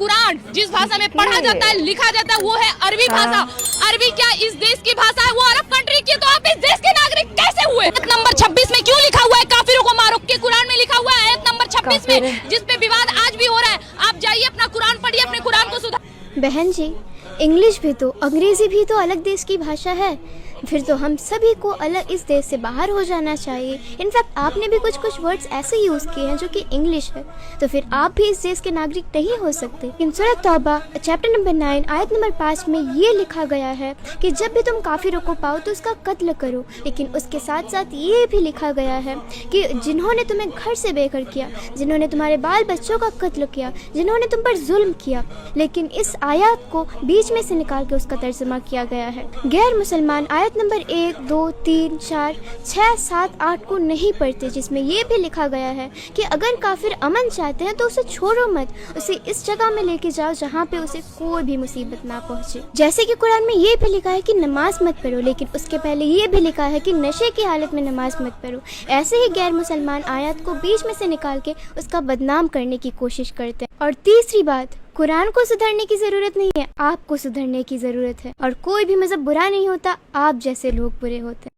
कुरान जिस भाषा में पढ़ा जाता है, लिखा जाता है, वो है अरबी भाषा। अरबी क्या इस देश की भाषा है? वो अरब कंट्री की, तो आप इस देश के नागरिक कैसे हुए? आयत नंबर 26 में क्यों लिखा हुआ है काफिरों को मारो? के कुरान में लिखा हुआ है आयत नंबर 26 में, जिस पे विवाद आज भी हो रहा है। आप जाइए अपना कुरान पढ़िए, अपने कुरान को सुधार। बहन जी, इंग्लिश भी तो, अंग्रेजी भी तो अलग देश की भाषा है। फिर तो हम सभी को अलग इस देश से बाहर हो जाना चाहिए। इनफैक्ट आपने भी कुछ वर्ड्स ऐसे यूज़ किए हैं जो कि इंग्लिश है, तो फिर आप भी इस देश के नागरिक नहीं हो सकते। इन सूरह तौबा चैप्टर नंबर 9 आयत नंबर 5 में ये लिखा गया है कि जब भी तुम काफिरों को पाओ तो उसका कत्ल करो। लेकिन उसके साथ साथ ये भी लिखा गया है कि जिन्होंने तुम्हें घर से बेघर किया, जिन्होंने तुम्हारे बाल बच्चों का कत्ल किया, जिन्होंने तुम पर जुल्म किया। लेकिन इस आयत को बीच में से निकाल के उसका तर्जुमा किया गया है। गैर मुसलमान आयत नंबर 1, 2, 3, 4, 6, 7, 8 को नहीं पढ़ते, जिसमें ये भी लिखा गया है कि अगर काफिर अमन चाहते हैं तो उसे छोड़ो मत, उसे इस जगह में लेके जाओ जहाँ पे उसे कोई भी मुसीबत ना पहुँचे। जैसे कि कुरान में ये भी लिखा है कि नमाज मत पढ़ो, लेकिन उसके पहले ये भी लिखा है कि नशे की हालत में नमाज मत पढ़ो। ऐसे ही गैर मुसलमान आयत को बीच में से निकाल के उसका बदनाम करने की कोशिश करते हैं। और तीसरी बात, कुरान को सुधरने की ज़रूरत नहीं है, आपको सुधरने की ज़रूरत है। और कोई भी मज़हब बुरा नहीं होता, आप जैसे लोग बुरे होते हैं।